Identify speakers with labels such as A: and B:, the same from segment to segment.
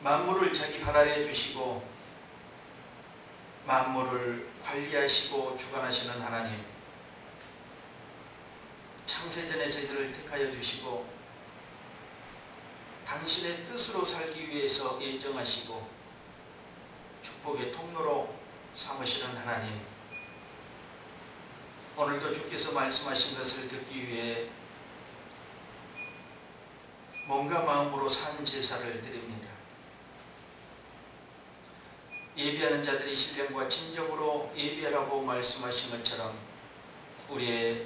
A: 만물을 자기 발 아래 주시고 만물을 관리하시고 주관하시는 하나님, 창세전에 저희들을 택하여 주시고 당신의 뜻으로 살기 위해서 예정하시고 축복의 통로로 삼으시는 하나님, 오늘도 주께서 말씀하신 것을 듣기 위해 몸과 마음으로 산 제사를 드립니다. 예배하는 자들이 신령과 진정으로 예배하라고 말씀하신 것처럼 우리의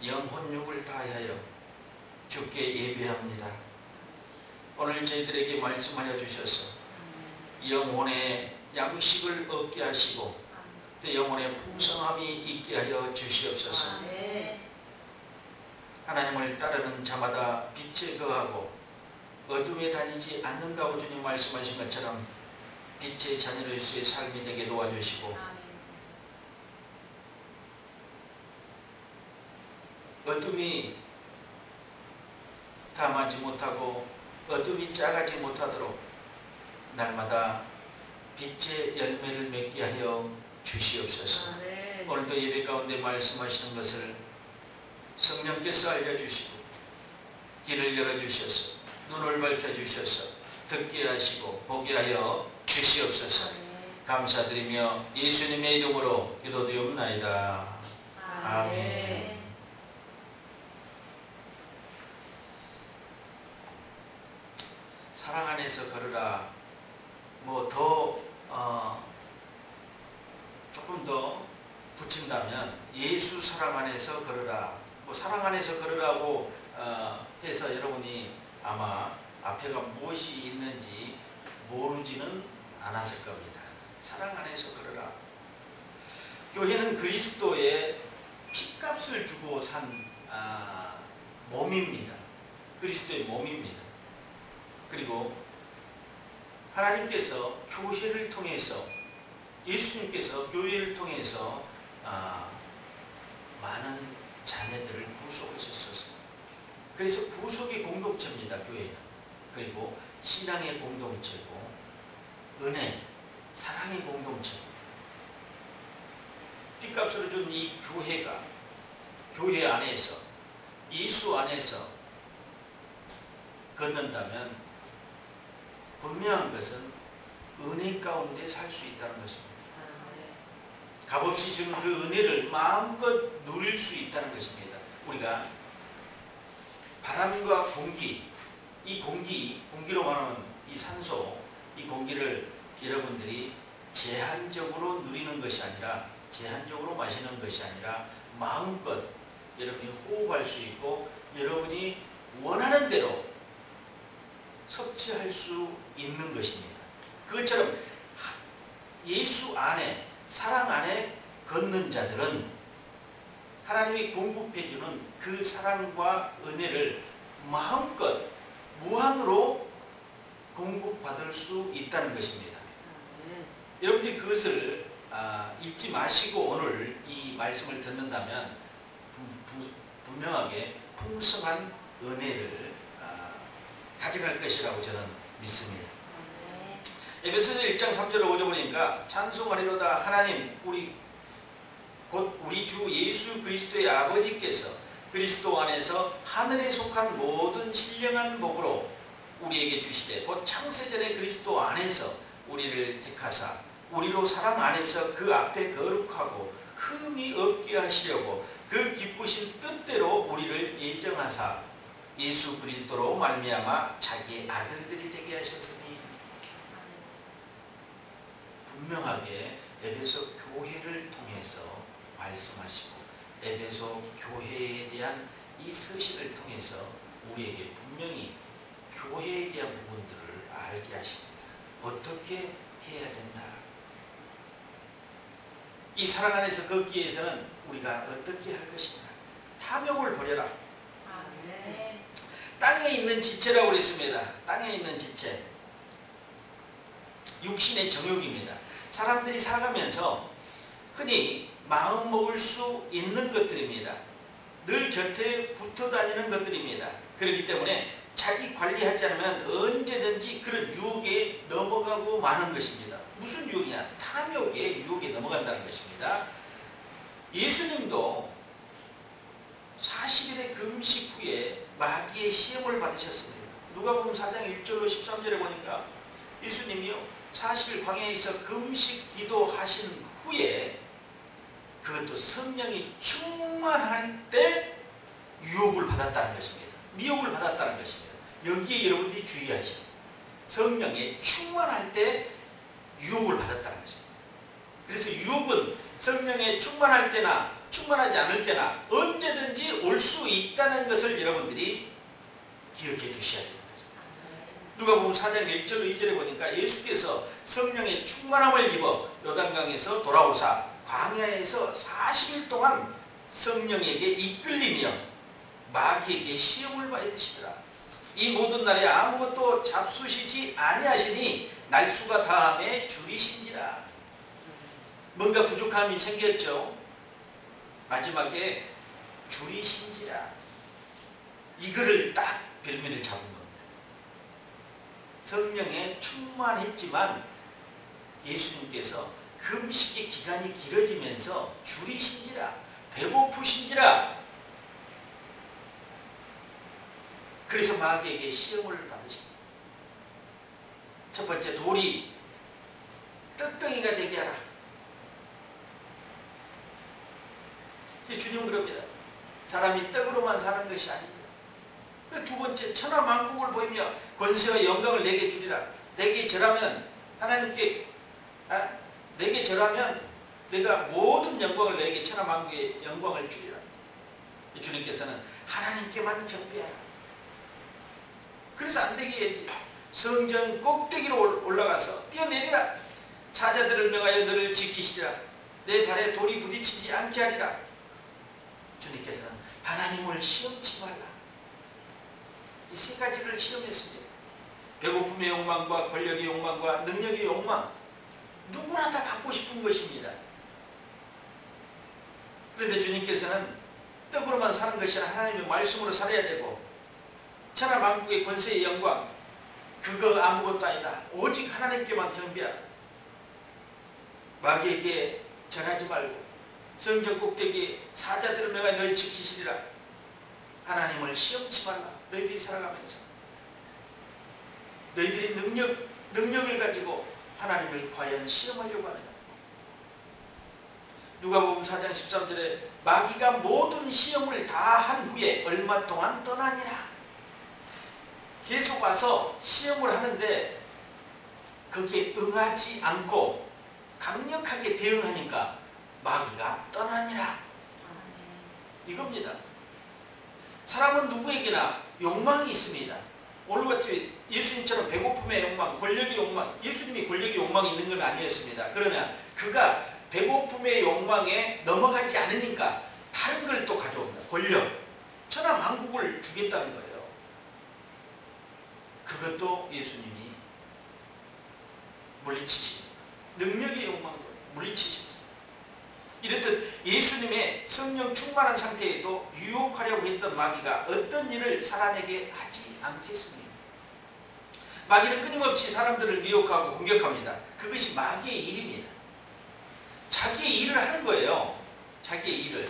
A: 영혼육을 다하여 주께 예배합니다. 오늘 저희들에게 말씀하여 주셔서 영혼의 양식을 얻게 하시고 또 영혼의 풍성함이 있게 하여 주시옵소서. 하나님을 따르는 자마다 빛에 거하고 어둠에 다니지 않는다고 주님 말씀하신 것처럼 빛의 자녀로서의 삶이 되게 도와주시고 어둠이 담하지 못하고 어둠이 작아지 못하도록 날마다 빛의 열매를 맺게 하여 주시옵소서. 오늘도 예배 가운데 말씀하시는 것을 성령께서 알려주시고 길을 열어주셔서 눈을 밝혀주셔서 듣게 하시고 보게 하여 주시옵소서. 감사드리며 예수님의 이름으로 기도드리옵나이다. 아멘. 사랑 안에서 걸으라. 조금 더 붙인다면 예수 사랑 안에서 걸으라. 사랑 안에서 걸으라고 해서 여러분이 아마 앞에가 무엇이 있는지 모르지는 않았을 겁니다. 사랑 안에서 걸으라. 교회는 그리스도의 피값을 주고 산 몸입니다. 그리스도의 몸입니다. 그리고 하나님께서 교회를 통해서, 예수님께서 교회를 통해서 많은 자녀들을 구속하셨었어요. 그래서 구속의 공동체입니다. 교회는. 그리고 신앙의 공동체고 은혜, 사랑의 공동체고 핏값으로 준 이 교회가 교회 안에서 예수 안에서 걷는다면 분명한 것은 은혜 가운데 살 수 있다는 것입니다. 값없이 주는 그 은혜를 마음껏 누릴 수 있다는 것입니다. 우리가 바람과 공기, 이 공기로 말하면 이 산소, 이 공기를 여러분들이 제한적으로 누리는 것이 아니라, 제한적으로 마시는 것이 아니라 마음껏 여러분이 호흡할 수 있고 여러분이 원하는 대로 섭취할 수 있는 것입니다. 그것처럼 예수 안에, 사랑 안에 걷는 자들은 하나님이 공급해주는 그 사랑과 은혜를 마음껏 무한으로 공급받을 수 있다는 것입니다. 여러분들이 그것을 잊지 마시고 오늘 이 말씀을 듣는다면 분명하게 풍성한 은혜를 가져갈 것이라고 저는 믿습니다. 에베소서 1장 3절 5절 보니까 찬송하리로다 하나님 곧 우리 주 예수 그리스도의 아버지께서 그리스도 안에서 하늘에 속한 모든 신령한 복으로 우리에게 주시되 곧 창세전에 그리스도 안에서 우리를 택하사 우리로 사랑 안에서 그 앞에 거룩하고 흠이 없게 하시려고 그 기쁘신 뜻대로 우리를 예정하사 예수 그리스도로 말미암아 자기의 아들들이 되게 하셨으니. 분명하게 에베소 교회를 통해서 말씀하시고 에베소 교회에 대한 이 서신을 통해서 우리에게 분명히 교회에 대한 부분들을 알게 하십니다. 어떻게 해야 된다. 이 사랑 안에서 걷기 위해서는 우리가 어떻게 할 것인가. 탐욕을 버려라. 땅에 있는 지체라고 그랬습니다. 땅에 있는 지체. 육신의 정욕입니다. 사람들이 살아가면서 흔히 마음 먹을 수 있는 것들입니다. 늘 곁에 붙어 다니는 것들입니다. 그렇기 때문에 자기 관리하지 않으면 언제든지 그런 유혹에 넘어가고 마는 것입니다. 무슨 유혹이냐? 탐욕의 유혹에 넘어간다는 것입니다. 예수님도 40일의 금식 후에 마귀의 시험을 받으셨습니다. 누가복음 4장 1절로 13절에 보니까 예수님이요 40일 광야에서 금식 기도하신 후에 그것도 성령이 충만할 때 유혹을 받았다는 것입니다. 미혹을 받았다는 것입니다. 여기에 여러분들이 주의하셔야 돼요. 성령에 충만할 때 유혹을 받았다는 것입니다. 그래서 유혹은 성령에 충만할 때나 충만하지 않을 때나 언제든지 올 수 있다는 것을 여러분들이 기억해 주셔야 됩니다. 누가복음 4장 1절 2절에 보니까 예수께서 성령의 충만함을 입어 요단강에서 돌아오사 광야에서 40일 동안 성령에게 이끌리며 마귀에게 시험을 받으시더라. 이 모든 날에 아무것도 잡수시지 아니하시니 날수가 다함에 줄이신지라. 뭔가 부족함이 생겼죠. 마지막에 줄이신지라. 이거를 딱 별미를 잡은 겁니다. 성령에 충만했지만 예수님께서 금식의 기간이 길어지면서 줄이신지라, 배고프신지라. 그래서 마귀에게 시험을 받으십니다. 첫 번째, 돌이 떡덩이가 되게 하라. 주님 그럽니다. 사람이 떡으로만 사는 것이 아닙니다. 두 번째, 천하만국을 보이며 권세와 영광을 내게 주리라. 내게 절하면 하나님께 내게 절하면 내가 모든 영광을 내게 천하만국의 영광을 주리라. 주님께서는 하나님께만 경배하라. 그래서 안 되게 성전 꼭대기로 올라가서 뛰어내리라. 사자들을 명하여 너를 지키시리라. 내 발에 돌이 부딪히지 않게 하리라. 주님께서는 하나님을 시험치 말라. 이 세 가지를 시험했습니다. 배고픔의 욕망과 권력의 욕망과 능력의 욕망, 누구나 다 갖고 싶은 것입니다. 그런데 주님께서는 떡으로만 사는 것이 아니라 하나님의 말씀으로 살아야 되고 천하만국의 권세의 영광, 그거 아무것도 아니다. 오직 하나님께만 경배하라. 마귀에게 절하지 말고 성전 꼭대기에 사자들을 명하여 너희 지키시리라. 하나님을 시험치 말라. 너희들이 살아가면서 너희들이 능력을 가지고 하나님을 과연 시험하려고 하느냐. 누가복음 4장 13절에 마귀가 모든 시험을 다 한 후에 얼마 동안 떠나니라. 계속 와서 시험을 하는데 거기에 응하지 않고 강력하게 대응하니까 마귀가 떠나니라. 이겁니다. 사람은 누구에게나 욕망이 있습니다. 오늘같이 예수님처럼 배고픔의 욕망, 권력의 욕망, 예수님이 권력의 욕망이 있는 건 아니었습니다. 그러나 그가 배고픔의 욕망에 넘어가지 않으니까 다른 걸 또 가져옵니다. 권력, 천하만국을 주겠다는 거예요. 그것도 예수님이 물리치십니다. 능력의 욕망을 물리치셨습니다. 이렇듯 예수님의 성령 충만한 상태에도 유혹하려고 했던 마귀가 어떤 일을 사람에게 하지 않겠습니까? 마귀는 끊임없이 사람들을 미혹하고 공격합니다. 그것이 마귀의 일입니다. 자기의 일을 하는 거예요. 자기의 일을.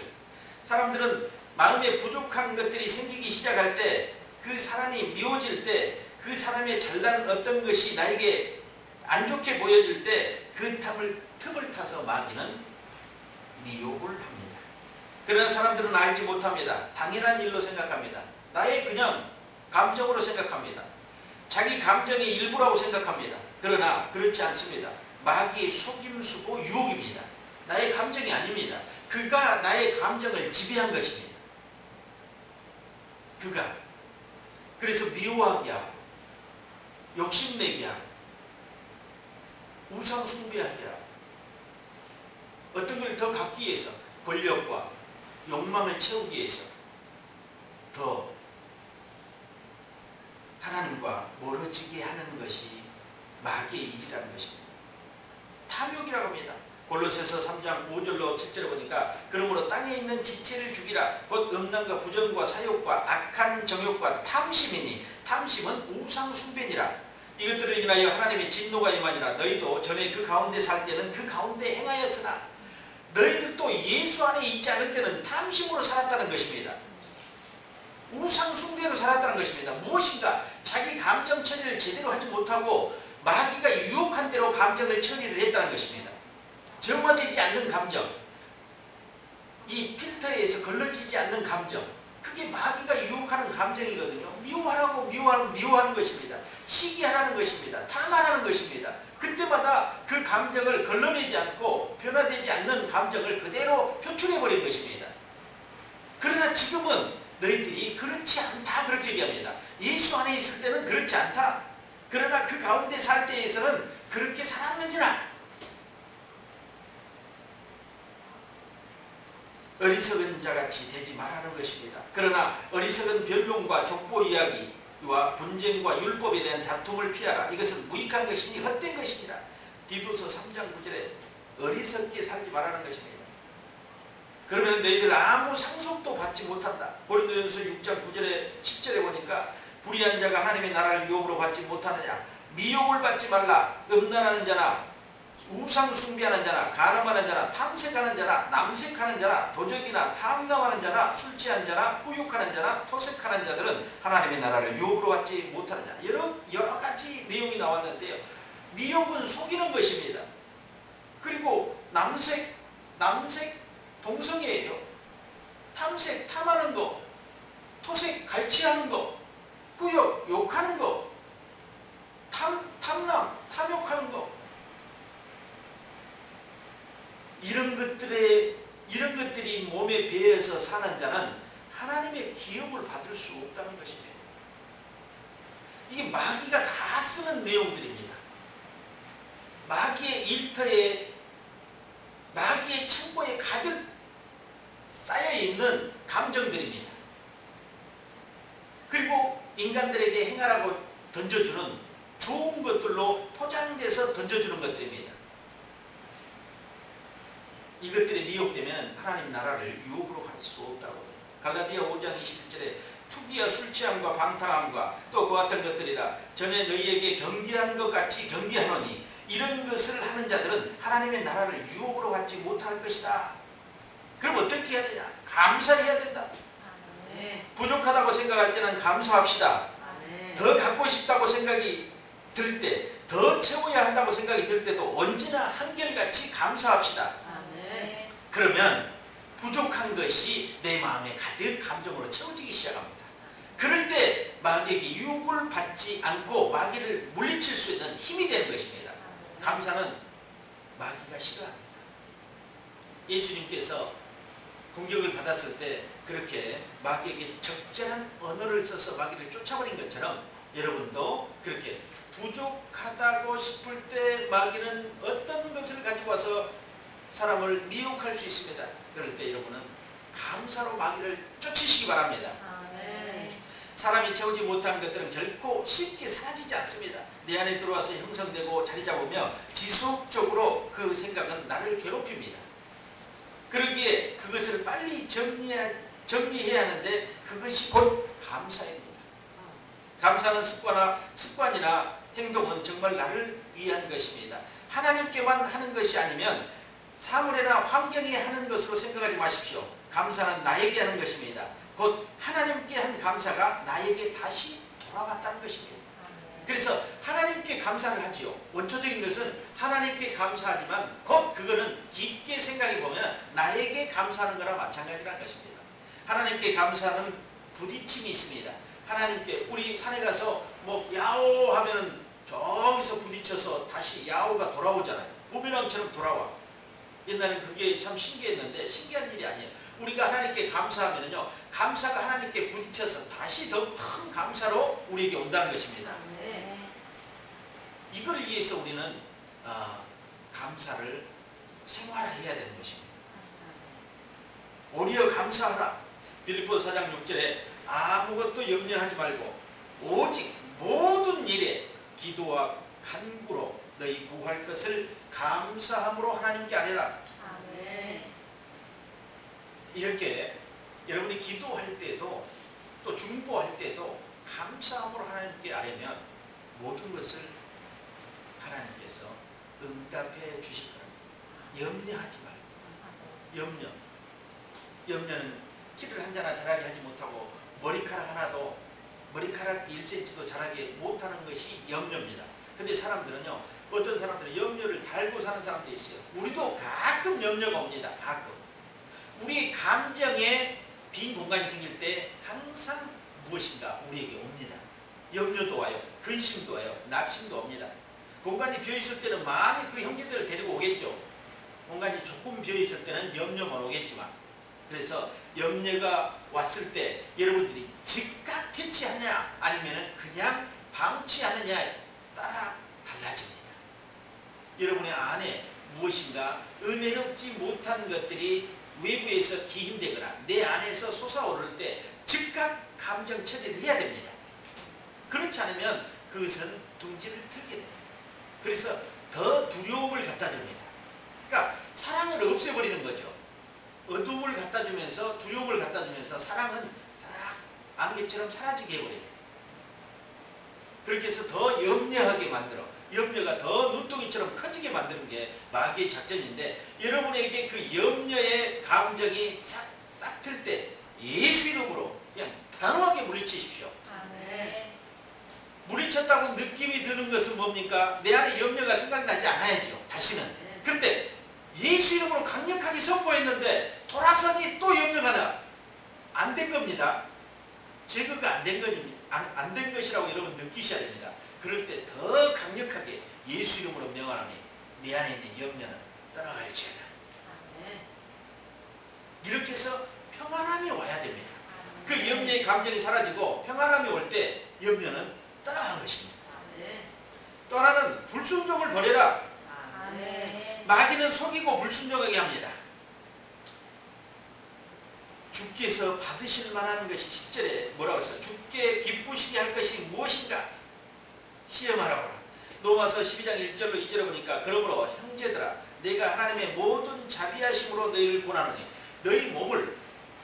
A: 사람들은 마음에 부족한 것들이 생기기 시작할 때, 그 사람이 미워질 때, 그 사람의 잘난 어떤 것이 나에게 안 좋게 보여질 때 그 틈을 타서 마귀는 미혹을 합니다. 그러나 사람들은 알지 못합니다. 당연한 일로 생각합니다. 나의 그냥 감정으로 생각합니다. 자기 감정의 일부라고 생각합니다. 그러나 그렇지 않습니다. 마귀의 속임수고 유혹입니다. 나의 감정이 아닙니다. 그가 나의 감정을 지배한 것입니다. 그가. 그래서 미워하게 하고 욕심내게 하고 우상 숭배하게 하고 어떤 걸 더 갖기 위해서 권력과 욕망을 채우기 위해서 더 하나님과 멀어지게 하는 것이 마귀의 일이라는 것입니다. 탐욕이라고 합니다. 골로새서 3장 5절로 7절에 보니까 그러므로 땅에 있는 지체를 죽이라. 곧 음란과 부정과 사욕과 악한 정욕과 탐심이니 탐심은 우상 숭배니라. 이것들을 인하여 하나님의 진노가 임하니라. 너희도 전에 그 가운데 살 때는 그 가운데 행하였으나 너희들도 예수 안에 있지 않을 때는 탐심으로 살았다는 것입니다. 우상 숭배로 살았다는 것입니다. 무엇인가 자기 감정 처리를 제대로 하지 못하고 마귀가 유혹한 대로 감정을 처리를 했다는 것입니다. 정화되지 않는 감정, 이 필터에서 걸러지지 않는 감정, 그게 마귀가 유혹하는 감정이거든요. 미워하라고 미워하는 것입니다. 시기하라는 것입니다. 탐하라는 것입니다. 그때마다 그 감정을 걸러내지 않고 변화되지 않는 감정을 그대로 표출해버린 것입니다. 그러나 지금은 너희들이 그렇지 않다 그렇게 얘기합니다. 예수 안에 있을 때는 그렇지 않다. 그러나 그 가운데 살 때에서는 그렇게 살았는지라. 어리석은 자같이 되지 말라는 것입니다. 그러나 어리석은 변론과 족보 이야기와 분쟁과 율법에 대한 다툼을 피하라. 이것은 무익한 것이니 헛된 것이니라. 디도서 3장 9절에 어리석게 살지 말라는 것입니다. 그러면 너희들 아무 상속도 받지 못한다. 고린도전서 6장 9절에 10절에 보니까 불의한 자가 하나님의 나라를 유업으로 받지 못하느냐. 미혹을 받지 말라. 음란하는 자나 우상 숭배하는 자나 가늠하는 자나 탐색하는 자나 남색하는 자나 도적이나 탐남하는 자나 술 취한 자나 후욕하는 자나 토색하는 자들은 하나님의 나라를 유업으로 받지 못하느냐. 여러 가지 내용이 나왔는데요. 미혹은 속이는 것입니다. 그리고 남색 동성애예요. 탐색 탐하는 거, 토색 갈취하는 거, 후욕 욕하는 거, 탐남 탐욕하는 거, 이런 것들이 몸에 배어서 사는 자는 하나님의 기업을 받을 수 없다는 것입니다. 이게 마귀가 다 쓰는 내용들입니다. 마귀의 일터에, 마귀의 창고에 가득 쌓여있는 감정들입니다. 그리고 인간들에게 행하라고 던져주는 좋은 것들로 포장돼서 던져주는 것들입니다. 이것들에 미혹되면 하나님 나라를 유혹으로 갈 수 없다고 합니다. 갈라디아 5장 21절에 투기와 술취함과 방탕함과 또 그 같은 것들이라 전에 너희에게 경계한 것 같이 경계하노니 이런 것을 하는 자들은 하나님의 나라를 유혹으로 받지 못할 것이다. 그럼 어떻게 해야 되냐? 감사해야 된다. 부족하다고 생각할 때는 감사합시다. 더 갖고 싶다고 생각이 들 때, 더 채워야 한다고 생각이 들 때도 언제나 한결같이 감사합시다. 그러면 부족한 것이 내 마음에 가득 감정으로 채워지기 시작합니다. 그럴 때 마귀에게 유혹을 받지 않고 마귀를 물리칠 수 있는 힘이 되는 것입니다. 감사는 마귀가 싫어합니다. 예수님께서 공격을 받았을 때 그렇게 마귀에게 적절한 언어를 써서 마귀를 쫓아버린 것처럼 여러분도 그렇게 부족하다고 싶을 때 마귀는 어떤 것을 가지고 와서 사람을 미혹할 수 있습니다. 그럴 때 여러분은 감사로 마귀를 쫓으시기 바랍니다. 사람이 채우지 못한 것들은 결코 쉽게 사라지지 않습니다. 내 안에 들어와서 형성되고 자리 잡으며 지속적으로 그 생각은 나를 괴롭힙니다. 그러기에 그것을 빨리 정리해야 하는데 그것이 곧 감사입니다. 감사는 습관이나 행동은 정말 나를 위한 것입니다. 하나님께만 하는 것이 아니면 사물에나 환경에 하는 것으로 생각하지 마십시오. 감사는 나에게 하는 것입니다. 곧 하나님께 한 감사가 나에게 다시 돌아왔다는 것입니다. 그래서 하나님께 감사를 하지요. 원초적인 것은 하나님께 감사하지만 곧 그거는 깊게 생각해 보면 나에게 감사하는 거랑 마찬가지라는 것입니다. 하나님께 감사하는 부딪힘이 있습니다. 하나님께 우리 산에 가서 뭐 야호 하면은 저기서 부딪혀서 다시 야호가 돌아오잖아요. 부메랑처럼 돌아와. 옛날엔 그게 참 신기했는데 신기한 일이 아니에요. 우리가 하나님께 감사하면요, 감사가 하나님께 부딪혀서 다시 더 큰 감사로 우리에게 온다는 것입니다. 이걸 위해서 우리는 감사를 생활화해야 되는 것입니다. 오히려 감사하라. 빌립보서 4장 6절에 아무것도 염려하지 말고 오직 모든 일에 기도와 간구로 너희 구할 것을 감사함으로 하나님께 아뢰라.
B: 아멘.
A: 이렇게 여러분이 기도할 때도 또 중보할 때도 감사함으로 하나님께 아뢰면 모든 것을 하나님께서 응답해 주실 겁니다. 염려하지 말고. 염려는 키를 한 자나 자라게 하지 못하고 머리카락 1cm도 자라게 못하는 것이 염려입니다. 근데 사람들은요, 어떤 사람들은 염려를 달고 사는 사람도 있어요. 우리도 가끔 염려가 옵니다. 가끔. 우리 감정에 빈 공간이 생길 때 항상 무엇인가 우리에게 옵니다. 염려도 와요. 근심도 와요. 낙심도 옵니다. 공간이 비어있을 때는 많이 그 형제들을 데리고 오겠죠. 공간이 조금 비어있을 때는 염려만 오겠지만, 그래서 염려가 왔을 때 여러분들이 즉각 퇴치하냐 아니면 그냥 방치하느냐에 따라 달라집니다. 여러분의 안에 무엇인가 은혜롭지 못한 것들이 외부에서 기인되거나 내 안에서 솟아오를 때 즉각 감정 처리를 해야 됩니다. 그렇지 않으면 그것은 둥지를 틀게 됩니다. 그래서 더 두려움을 갖다 줍니다. 그러니까 사랑을 없애버리는 거죠. 어둠을 갖다 주면서 두려움을 갖다 주면서 사랑은 싹 안개처럼 사라지게 해버립니다. 그렇게 해서 더 염려하게 만들어, 염려가 더 눈덩이처럼 커지게 만드는 게 마귀의 작전인데, 여러분에게 그 염려의 감정이 싹 틀 때 예수 이름으로 그냥 단호하게 물리치십시오.
B: 아멘.
A: 물리쳤다고 느낌이 드는 것은 뭡니까? 내 안에 염려가 생각나지 않아야죠. 다시는. 그런데 예수 이름으로 강력하게 선포했는데 돌아서니 또 염려가 나. 안 된 겁니다. 제거가 안 된 것이라고 여러분 느끼셔야 됩니다. 그럴 때 더 강력하게 예수 이름으로 명하노니 내 안에 있는 염려는 떠나갈지어다. 이렇게 해서 평안함이 와야 됩니다. 그 염려의 감정이 사라지고 평안함이 올 때 염려는 떠나간 것입니다. 또 하나는 불순종을 버려라. 마귀는 속이고 불순종하게 합니다. 주께서 받으실 만한 것이 10절에 뭐라고 했어요? 주께 기쁘시게 할 것이 무엇인가? 시험하라고. 로마서 12장 1절로 2절에 보니까 그러므로 형제들아 내가 하나님의 모든 자비하심으로 너희를 권하노니 너희 몸을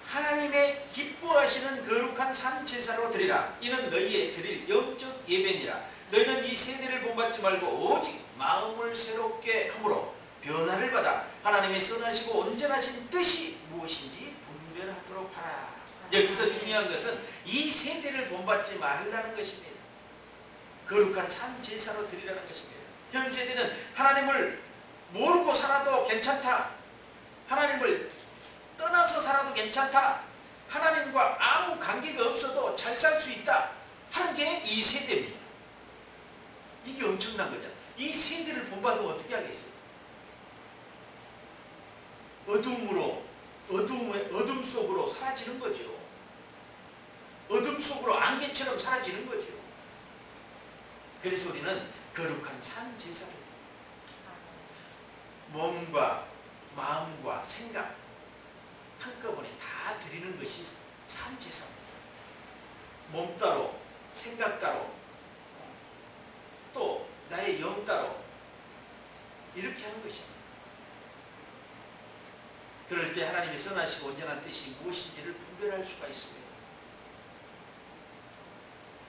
A: 하나님의 기뻐하시는 거룩한 산 제사로 드리라. 이는 너희의 드릴 영적 예배니라. 너희는 이 세대를 본받지 말고 오직 마음을 새롭게 함으로 변화를 받아 하나님의 선하시고 온전하신 뜻이 무엇인지 분별하도록 하라. 여기서 중요한 것은 이 세대를 본받지 말라는 것입니다. 거룩한 산 제사로 드리라는 것입니다. 현 세대는 하나님을 모르고 살아도 괜찮다. 하나님을 떠나서 살아도 괜찮다. 하나님과 아무 관계가 없어도 잘 살 수 있다 하는 게 이 세대입니다. 이게 엄청난 거죠. 이 세대를 본받으면 어떻게 하겠어요? 어둠 속으로 사라지는 거죠. 어둠 속으로 안개처럼 사라지는 거죠. 그래서 우리는 거룩한 산 제사를 몸과 마음과 생각 한꺼번에 다 드리는 것이 산 제사입니다. 몸 따로, 생각 따로, 또 나의 영 따로 이렇게 하는 것입니다. 그럴 때 하나님의 선하시고 온전한 뜻이 무엇인지를 분별할 수가 있습니다.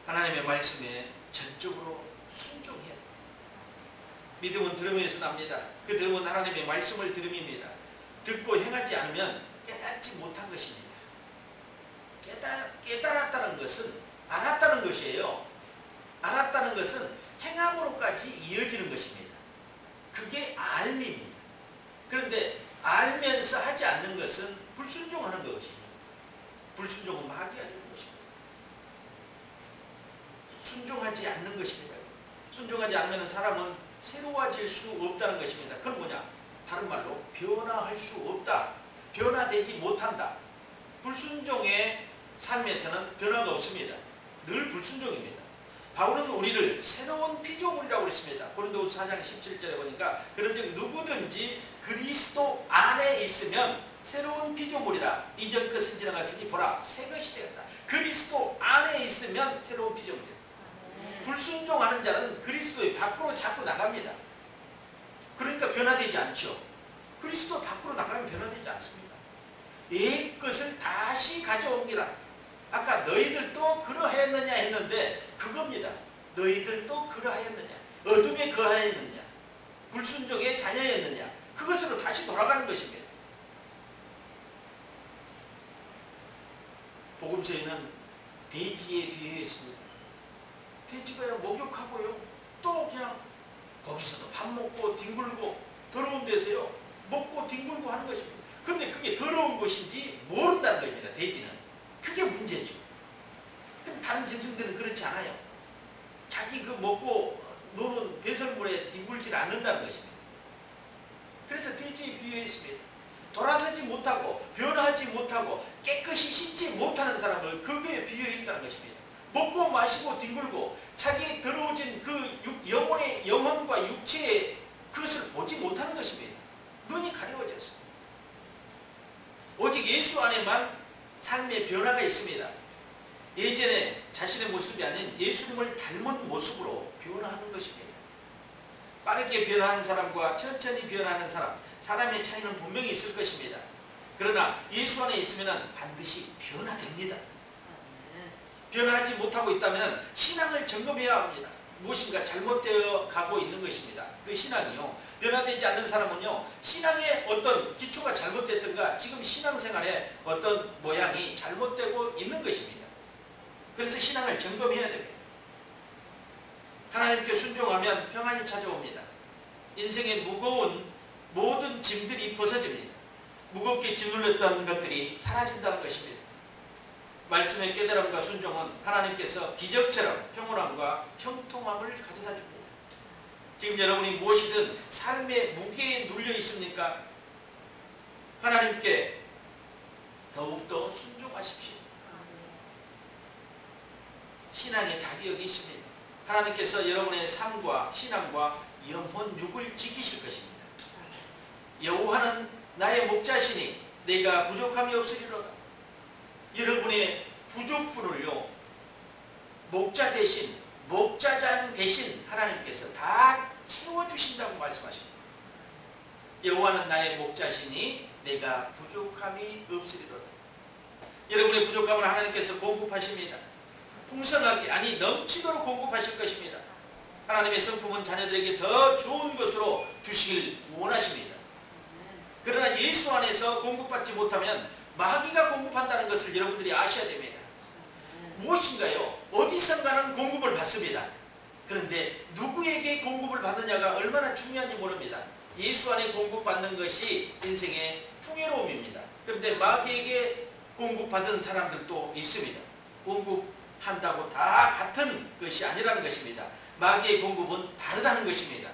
A: 하나님의 말씀에 전적으로 순종해야 됩니다. 믿음은 들음에서 납니다. 그 들음은 하나님의 말씀을 들음입니다. 듣고 행하지 않으면 깨닫지 못한 것입니다. 깨달았다는 것은 알았다는 것이에요. 알았다는 것은 행함으로까지 이어지는 것입니다. 그게 알미입니다. 그런데 알면서 하지 않는 것은 불순종하는 것입니다. 불순종은 마귀가 되는 것입니다. 순종하지 않는 것입니다. 순종하지 않으면 사람은 새로워질 수 없다는 것입니다. 그건 뭐냐? 다른 말로 변화할 수 없다. 변화되지 못한다. 불순종의 삶에서는 변화가 없습니다. 늘 불순종입니다. 바울은 우리를 새로운 피조물이라고 그랬습니다. 고린도후서 4장 17절에 보니까 그런즉 누구든지 그리스도 안에 있으면 새로운 피조물이라. 이전 것은 지나갔으니 보라 새 것이 되었다. 그리스도 안에 있으면 새로운 피조물이다. 불순종하는 자는 그리스도의 밖으로 자꾸 나갑니다. 그러니까 변화되지 않죠. 그리스도 밖으로 나가면 변화되지 않습니다. 옛 것을 다시 가져옵니다. 아까 너희들도 그러하였느냐 했는데 그겁니다. 너희들도 그러하였느냐, 어둠에 거하였느냐, 불순종의 자녀였느냐, 그것으로 다시 돌아가는 것입니다. 복음서에는 돼지에 비유했습니다. 돼지가요 목욕하고요 또 그냥 거기서도 밥 먹고 뒹굴고 더러운 데서요 먹고 뒹굴고 하는 것입니다. 그런데 그게 더러운 것인지 모른다는 겁니다. 돼지는. 그게 문제죠. 그럼 다른 짐승들은 그렇지 않아요. 자기 그 먹고 노는 배설물에 뒹굴질 않는다는 것입니다. 그래서 돼지에 비유했습니다. 돌아서지 못하고 변화하지 못하고 깨끗이 씻지 못하는 사람을 그거에 비유했다는 것입니다. 먹고 마시고 뒹굴고 자기 더러워진 그 영혼과 육체의 그것을 보지 못하는 것입니다. 눈이 가려워졌습니다. 오직 예수 안에만 삶의 변화가 있습니다. 예전에 자신의 모습이 아닌 예수님을 닮은 모습으로 변화하는 것입니다. 빠르게 변화하는 사람과 천천히 변화하는 사람, 사람의 차이는 분명히 있을 것입니다. 그러나 예수 안에 있으면 반드시 변화됩니다. 변화하지 못하고 있다면 신앙을 점검해야 합니다. 무엇인가 잘못되어 가고 있는 것입니다. 그 신앙이요. 변화되지 않는 사람은요. 신앙의 어떤 기초가 잘못됐던가 지금 신앙생활에 어떤 모양이 잘못되고 있는 것입니다. 그래서 신앙을 점검해야 됩니다. 하나님께 순종하면 평안이 찾아옵니다. 인생의 무거운 모든 짐들이 벗어집니다. 무겁게 짓눌렸던 것들이 사라진다는 것입니다. 말씀의 깨달음과 순종은 하나님께서 기적처럼 평온함과 형통함을 가져다 줍니다. 지금 여러분이 무엇이든 삶의 무게에 눌려 있습니까? 하나님께 더욱더 순종하십시오. 신앙의 답이 여기 있습니다. 하나님께서 여러분의 삶과 신앙과 영혼 육을 지키실 것입니다. 여호와는 나의 목자시니 내가 부족함이 없으리로다. 여러분의 부족분을요 목자 대신 목자장 대신 하나님께서 다 채워주신다고 말씀하십니다. 여호와는 나의 목자시니 내가 부족함이 없으리로다. 여러분의 부족함을 하나님께서 공급하십니다. 풍성하게 아니 넘치도록 공급하실 것입니다. 하나님의 성품은 자녀들에게 더 좋은 것으로 주시길 원하십니다. 그러나 예수 안에서 공급받지 못하면 마귀가 공급한다는 것을 여러분들이 아셔야 됩니다. 무엇인가요? 어디선가는 공급을 받습니다. 그런데 누구에게 공급을 받느냐가 얼마나 중요한지 모릅니다. 예수 안에 공급받는 것이 인생의 풍요로움입니다. 그런데 마귀에게 공급받은 사람들도 있습니다. 공급한다고 다 같은 것이 아니라는 것입니다. 마귀의 공급은 다르다는 것입니다.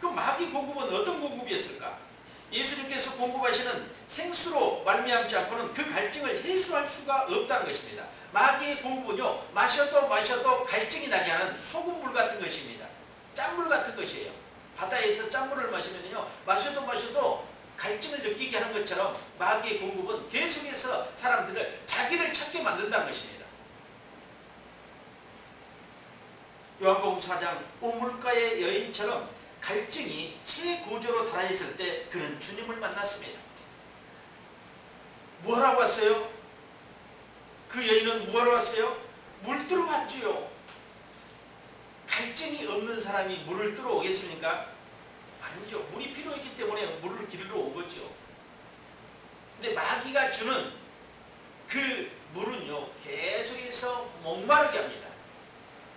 A: 그 마귀 공급은 어떤 공급이었을까? 예수님께서 공급하시는 생수로 말미암지 않고는 그 갈증을 해소할 수가 없다는 것입니다. 마귀의 공급은요 마셔도 갈증이 나게 하는 소금물 같은 것입니다. 짠물 같은 것이에요. 바다에서 짠물을 마시면요 마셔도 갈증을 느끼게 하는 것처럼 마귀의 공급은 계속해서 사람들을 자기를 찾게 만든다는 것입니다. 요한복음 4장 우물가의 여인처럼 갈증이 최고조로 달아있을 때 그는 주님을 만났습니다. 뭐하러 왔어요? 그 여인은 뭐하러 왔어요? 물 들어 왔지요. 갈증이 없는 사람이 물을 들어 오겠습니까? 아니죠. 물이 필요했기 때문에 물을 기르러 온 거죠. 근데 마귀가 주는 그 물은요 계속해서 목마르게 합니다.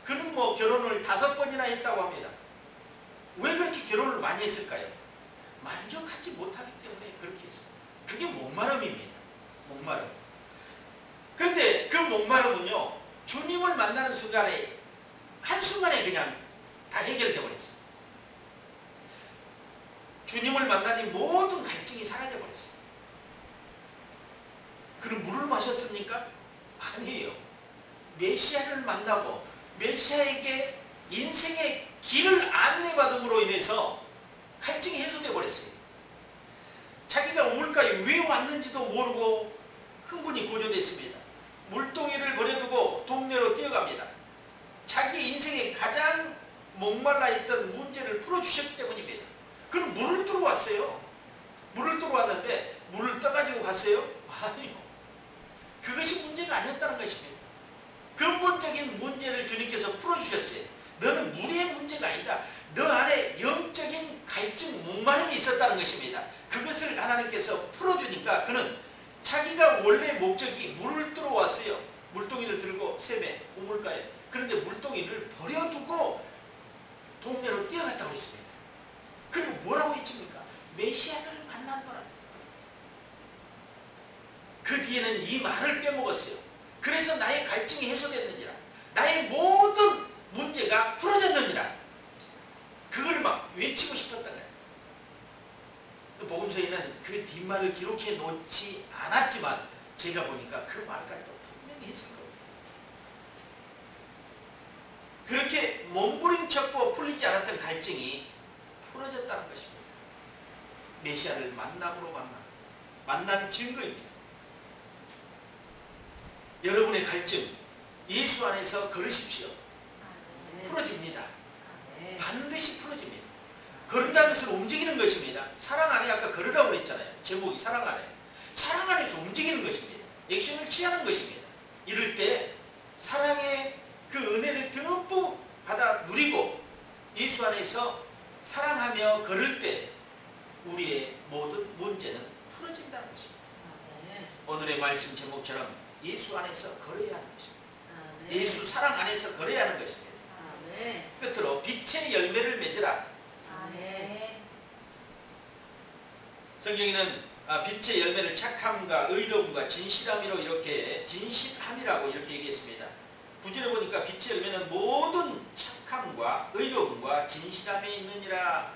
A: 그는 뭐 결혼을 5번이나 했다고 합니다. 왜 그렇게 결혼을 많이 했을까요? 만족하지 못하기 때문에 그렇게 했습니다. 그게 목마름입니다. 목마름. 그런데 그 목마름은요 주님을 만나는 순간에 한순간에 그냥 다 해결되어 버렸어요. 주님을 만나니 모든 갈증이 사라져 버렸어요. 그럼 물을 마셨습니까? 아니에요. 메시아를 만나고 메시아에게 인생의 길을 안내받음으로 인해서 갈증이 해소되어 버렸어요. 자기가 우물가에 왜 왔는지도 모르고 흥분이 고조됐습니다. 물동이를 버려두고 동네로 뛰어갑니다. 자기 인생에 가장 목말라 있던 문제를 풀어주셨기 때문입니다. 그는 물을 뜨러 왔어요. 물을 뜨러 왔는데 물을 떠가지고 갔어요? 아니요. 그것이 문제가 아니었다는 것입니다. 근본적인 문제를 주님께서 풀어주셨어요. 너는 물의 문제가 아니다. 너 안에 영적인 갈증, 목마름이 있었다는 것입니다. 그것을 하나님께서 풀어주니까 그는 자기가 원래 목적이 물을 뜨러 왔어요. 물동이를 들고 샘에 우물가에. 그런데 물동이를 버려두고 동네로 뛰어갔다고 했습니다. 그리고 뭐라고 했습니까? 메시아를 만난 거라. 그 뒤에는 이 말을 빼먹었어요. 그래서 나의 갈증이 해소됐느니라. 나의 모든 문제가 풀어졌느니라. 그걸 막 외치고 싶었던 거예요. 복음서에는 그 뒷말을 기록해 놓지 않았지만 제가 보니까 그 말까지도 분명히 했을 겁니다. 그렇게 몸부림쳤고 풀리지 않았던 갈증이 풀어졌다는 것입니다. 메시아를 만남으로 만난 증거입니다. 여러분의 갈증 예수 안에서 걸으십시오. 풀어집니다. 반드시 풀어집니다. 걸은다는 것은 움직이는 것입니다. 사랑 안에 아까 걸으라고 그랬잖아요. 제목이 사랑 안에. 사랑 안에서 움직이는 것입니다. 액션을 취하는 것입니다. 이럴 때 사랑의 그 은혜를 듬뿍 받아 누리고 예수 안에서 사랑하며 걸을 때 우리의 모든 문제는 풀어진다는 것입니다. 오늘의 말씀 제목처럼 예수 안에서 걸어야 하는 것입니다. 예수 사랑 안에서 걸어야 하는 것입니다. 끝으로 빛의 열매를 맺으라. 성경에는 빛의 열매를 착함과 의로움과 진실함이로 이렇게 진실함이라고 이렇게 얘기했습니다. 구절에 보니까 빛의 열매는 모든 착함과 의로움과 진실함에 있느니라.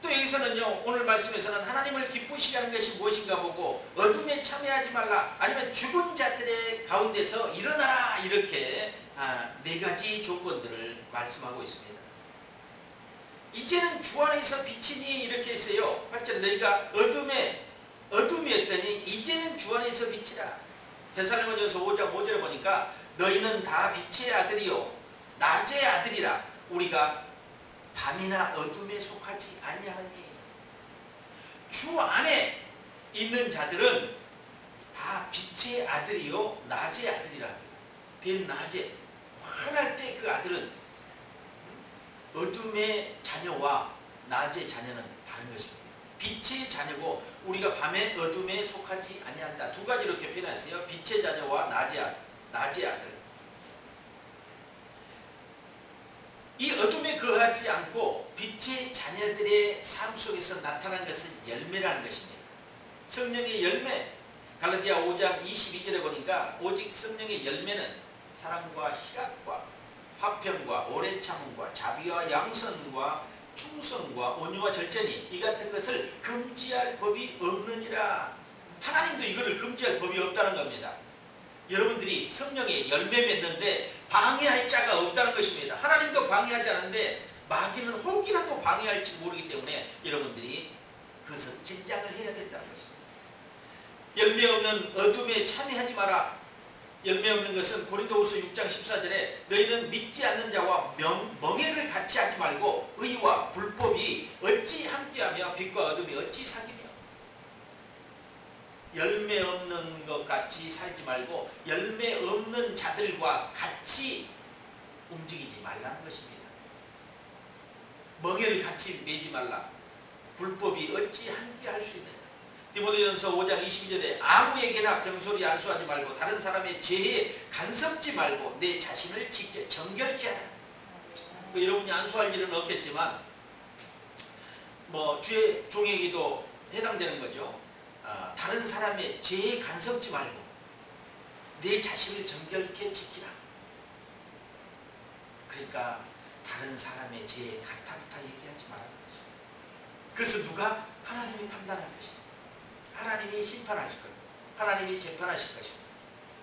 A: 또 여기서는요, 오늘 말씀에서는 하나님을 기쁘시게 하는 것이 무엇인가 보고 어둠에 참여하지 말라, 아니면 죽은 자들의 가운데서 일어나라, 이렇게 네 가지 조건들을 말씀하고 있습니다. 이제는 주 안에서 빛이니 이렇게 했어요. 8절 너희가 어둠이었더니 이제는 주 안에서 빛이라. 데살로니가전서 5장 5절에 보니까 너희는 다 빛의 아들이요 낮의 아들이라. 우리가 밤이나 어둠에 속하지 아니하느니. 주 안에 있는 자들은 다 빛의 아들이요 낮의 아들이라. 대낮에 환할 때 그 아들은 어둠의 자녀와 낮의 자녀는 다른 것입니다. 빛의 자녀고 우리가 밤의 어둠에 속하지 아니한다. 두 가지 이렇게 표현했어요. 빛의 자녀와 낮의 아들. 이 어둠에 거하지 않고 빛의 자녀들의 삶 속에서 나타난 것은 열매라는 것입니다. 성령의 열매. 갈라디아 5장 22절에 보니까 오직 성령의 열매는 사랑과 희락과 화평과 오래 참음과 자비와 양선과 충성과 온유와 절제니 이 같은 것을 금지할 법이 없느니라. 하나님도 이거를 금지할 법이 없다는 겁니다. 여러분들이 성령의 열매 맺는데 방해할 자가 없다는 것입니다. 하나님도 방해하지 않는데 마귀는 혹이라도 방해할지 모르기 때문에 여러분들이 그것을 긴장을 해야 된다는 것입니다. 열매 없는 어둠에 참여하지 마라. 열매 없는 것은 고린도후서 6장 14절에 너희는 믿지 않는 자와 멍해를 같이 하지 말고 의와 불법이 어찌 함께하며 빛과 어둠이 어찌 사귀며. 열매 없는 것 같이 살지 말고 열매 없는 자들과 같이 움직이지 말라는 것입니다. 멍해를 같이 매지 말라. 불법이 어찌 함께할 수 있느냐. 디모데전서 5장 22절에 아무에게나 경솔히 안수하지 말고 다른 사람의 죄에 간섭지 말고 내 자신을 지켜 정결케 하라. 여러분이 안수할 일은 없겠지만 주의 종에게도 해당되는 거죠. 다른 사람의 죄에 간섭지 말고 내 자신을 정결케 지키라. 그러니까 다른 사람의 죄에 가타부타 얘기하지 말라는 거죠. 그래서 누가? 하나님이 판단할 것입니다. 하나님이 심판하실 겁니다. 하나님이 재판하실 것입니다.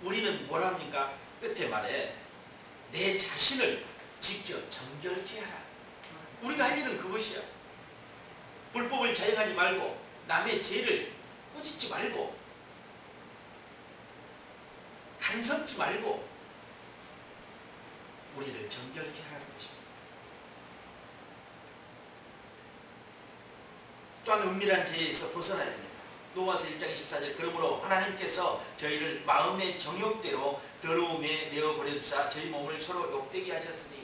A: 우리는 뭘 합니까? 끝에 말에 내 자신을 지켜 정결케 하라. 우리가 할 일은 그것이야. 불법을 자행하지 말고 남의 죄를 꾸짖지 말고 간섭지 말고 우리를 정결케 하라는 것입니다. 또한 은밀한 죄에서 벗어나야 됩니다. 로마서 1장 24절 그러므로 하나님께서 저희를 마음의 정욕대로 더러움에 내어버려두사 저희 몸을 서로 욕되게 하셨으니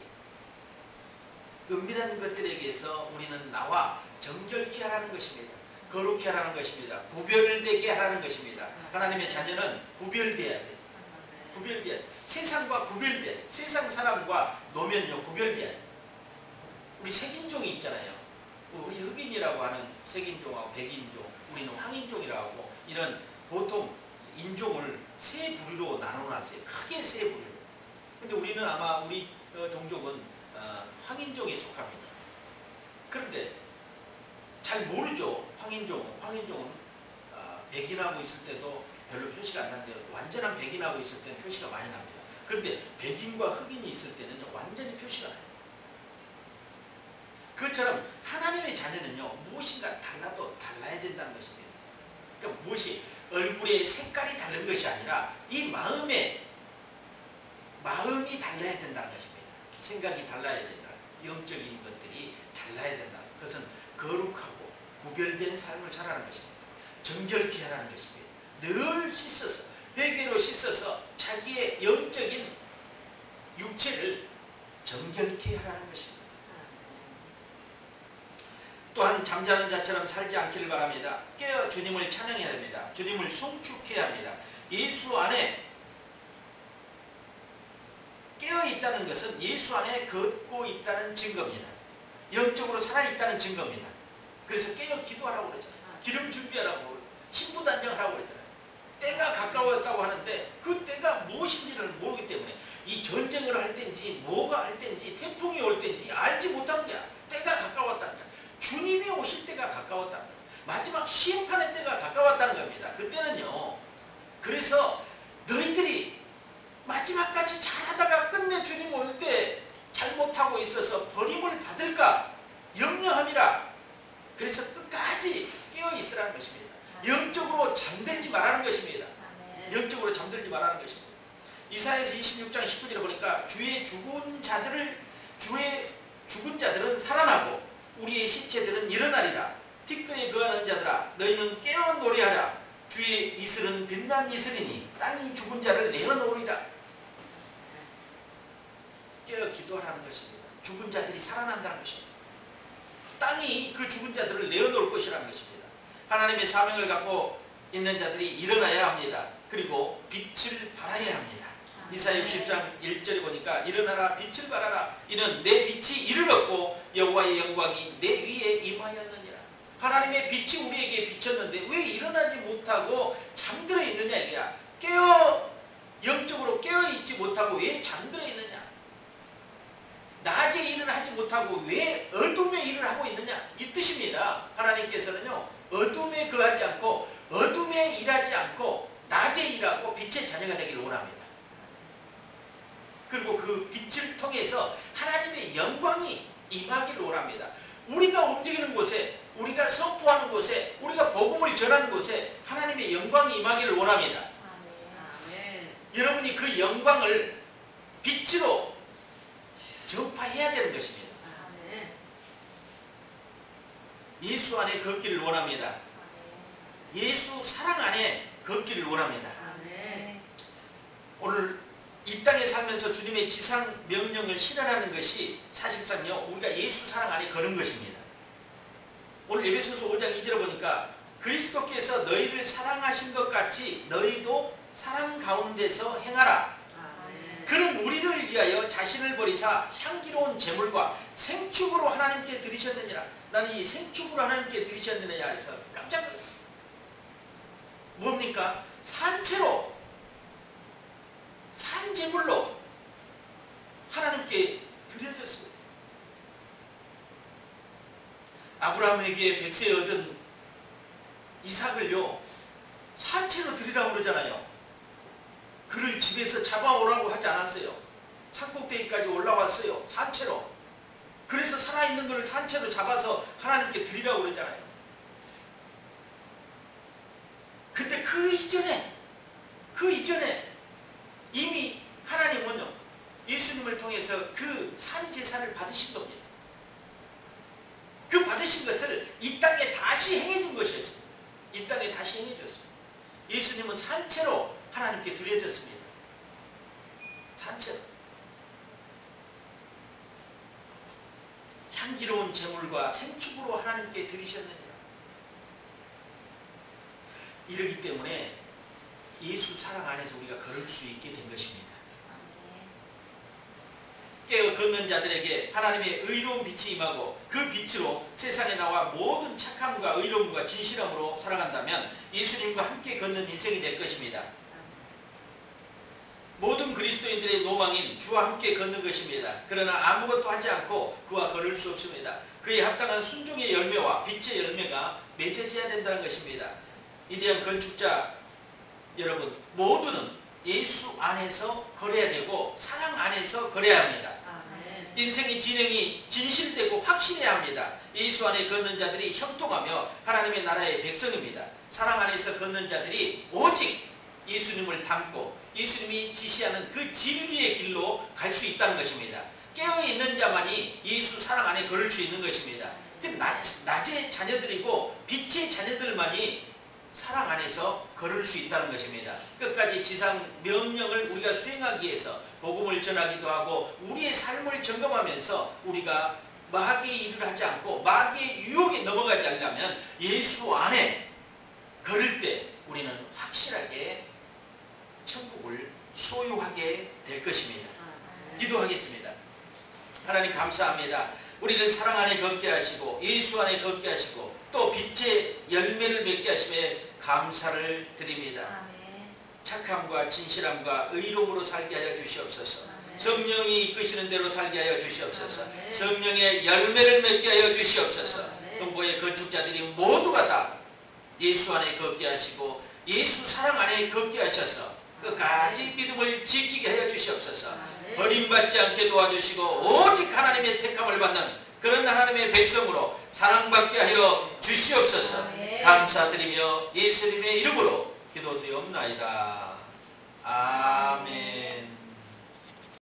A: 은밀한 것들에게서 우리는 나와 정결케 하라는 것입니다. 거룩케 하라는 것입니다. 구별되게 하라는 것입니다. 하나님의 자녀는 구별돼야 돼요. 구별돼야 돼. 세상과 구별돼야 돼. 세상 사람과 노면요 구별돼야 돼. 우리 색인종이 있잖아요. 우리 흑인이라고 하는 색인종하고 백인종, 우리는 황인종이라고 하고 이런 보통 인종을 세 부류로 나눠놨어요. 크게 세 부류. 근데 우리는 아마 우리 종족은 황인종에 속합니다. 그런데 잘 모르죠. 황인종은 백인하고 있을 때도 별로 표시가 안 나는데 완전한 백인하고 있을 때는 표시가 많이 납니다. 그런데 백인과 흑인이 있을 때는 완전히 표시가 나요. 그것처럼 하나님의 자녀는요 무엇인가 달라도 달라야 된다는 것입니다. 그러니까 무엇이 얼굴의 색깔이 다른 것이 아니라 이 마음이 달라야 된다는 것입니다. 생각이 달라야 된다. 영적인 것들이 달라야 된다. 그것은 거룩하고 구별된 삶을 살아가는 것입니다. 정결케 하라는 것입니다. 늘 씻어서 회개로 씻어서 자기의 영적인 육체를 정결케 하라는 것입니다. 또한 잠자는 자처럼 살지 않기를 바랍니다. 깨어 주님을 찬양해야 됩니다. 주님을 송축해야 합니다. 예수 안에 깨어 있다는 것은 예수 안에 걷고 있다는 증거입니다. 영적으로 살아있다는 증거입니다. 그래서 깨어 기도하라고 그러잖아요. 기름 준비하라고 그러고 신부단장하라고 그러잖아요. 때가 가까웠다고 하는데 그 때가 무엇인지를 모르기 때문에 이 전쟁을 할 때인지 뭐가 할 때인지 태풍이 올 때인지 알지 못한 거야. 때가 가까웠다는 거야. 주님이 오실 때가 가까웠다는 거야. 마지막 심판의 때가 가까웠다는 겁니다. 그때는요. 그래서 너희들이 마지막까지 잘하다가 끝내 주님 올 때 잘못하고 있어서 버림을 받을까 염려함이라. 그래서 끝까지 깨어 있으라는 것입니다. 영적으로 잠들지 말라는 것입니다. 영적으로 잠들지 말라는 것입니다. 이사야서 26장 19절에 보니까 주의 죽은 자들은 살아나고 우리의 시체들은 일어나리라. 티끌에 거하는 자들아 너희는 깨어 노래하라. 주의 이슬은 빛난 이슬이니 땅이 죽은 자를 내어놓으리라. 깨어 기도하라는 것입니다. 죽은 자들이 살아난다는 것입니다. 땅이 그 죽은 자들을 내어놓을 것이라는 것입니다. 하나님의 사명을 갖고 있는 자들이 일어나야 합니다. 그리고 빛을 발하여야 합니다. 이사야 60장 1절에 보니까 일어나라 빛을 발하라. 이는 내 빛이 이르렀고 여호와의 영광이 내 위에 임하였느니라. 하나님의 빛이 우리에게 비쳤는데 왜 일어나지 못하고 잠들어 있느냐 이거야. 영적으로 깨어있지 못하고 왜 잠들어 있느냐. 낮에 일을 하지 못하고 왜 어둠의 일을 하고 있느냐 이 뜻입니다. 하나님께서는요 어둠에 거하지 않고 어둠에 일하지 않고 낮에 일하고 빛의 자녀가 되기를 원합니다. 그리고 그 빛을 통해서 하나님의 영광이 임하기를 원합니다. 우리가 움직이는 곳에 우리가 선포하는 곳에 우리가 복음을 전하는 곳에 하나님의 영광이 임하기를 원합니다.
B: 아멘.
A: 여러분이 그 영광을 빛으로 전파해야 되는 것입니다.
B: 아멘.
A: 예수 안에 걷기를 원합니다. 예수 사랑 안에 걷기를 원합니다.
B: 아멘.
A: 오늘 이 땅에 살면서 주님의 지상 명령을 실현하는 것이 사실상요 우리가 예수 사랑 안에 거는 것입니다. 오늘 에베소서 5장 2절에 보니까 그리스도께서 너희를 사랑하신 것 같이 너희도 사랑 가운데서 행하라. 그는 우리를 위하여 자신을 버리사 향기로운 제물과 생축으로 하나님께 드리셨느니라. 나는 이 생축으로 하나님께 드리셨느냐 해서 깜짝 놀랐어요. 뭡니까? 산채로 산제물로 하나님께 드려졌습니다. 아브라함에게 백세 얻은 이삭을요 산채로 드리라고 그러잖아요. 그를 집에서 잡아오라고 하지 않았어요. 산꼭대기까지 올라왔어요. 산채로. 그래서 살아있는 것을 산채로 잡아서 하나님께 드리라고 그러잖아요. 근데 그 이전에 이미 하나님은요 예수님을 통해서 그 산제사를 받으신 겁니다. 그 받으신 것을 이 땅에 다시 하나님께 드려졌습니다. 산처럼 향기로운 제물과 생축으로 하나님께 드리셨느니라. 이러기 때문에 예수 사랑 안에서 우리가 걸을 수 있게 된 것입니다. 깨어 걷는 자들에게 하나님의 의로운 빛이 임하고 그 빛으로 세상에 나와 모든 착함과 의로움과 진실함으로 살아간다면 예수님과 함께 걷는 인생이 될 것입니다. 모든 그리스도인들의 노망인 주와 함께 걷는 것입니다. 그러나 아무것도 하지 않고 그와 걸을 수 없습니다. 그에 합당한 순종의 열매와 빛의 열매가 맺어져야 된다는 것입니다. 위대한 건축자 여러분, 모두는 예수 안에서 걸어야 되고 사랑 안에서 걸어야 합니다.
B: 아멘.
A: 인생의 진행이 진실되고 확실해야 합니다. 예수 안에 걷는 자들이 형통하며 하나님의 나라의 백성입니다. 사랑 안에서 걷는 자들이 오직 예수님을 닮고 예수님이 지시하는 그 진리의 길로 갈 수 있다는 것입니다. 깨어있는 자만이 예수 사랑 안에 걸을 수 있는 것입니다. 낮의 자녀들이고 빛의 자녀들만이 사랑 안에서 걸을 수 있다는 것입니다. 끝까지 지상 명령을 우리가 수행하기 위해서 복음을 전하기도 하고 우리의 삶을 점검하면서 우리가 마귀의 일을 하지 않고 마귀의 유혹에 넘어가지 않으려면 예수 안에 걸을 때 우리는 확실하게 천국을 소유하게 될 것입니다. 기도하겠습니다. 하나님 감사합니다. 우리를 사랑 안에 걷게 하시고 예수 안에 걷게 하시고 또 빛의 열매를 맺게 하심에 감사를 드립니다. 착함과 진실함과 의로움으로 살게 하여 주시옵소서. 성령이 이끄시는 대로 살게 하여 주시옵소서. 성령의 열매를 맺게 하여 주시옵소서. 동고의 건축자들이 모두가 다 예수 안에 걷게 하시고 예수 사랑 안에 걷게 하셔서 끝까지 믿음을 지키게 하여 주시옵소서. 버림받지 않게 도와주시고 오직 하나님의 택함을 받는 그런 하나님의 백성으로 사랑받게 하여 주시옵소서. 감사드리며 예수님의 이름으로 기도드리옵나이다. 아멘.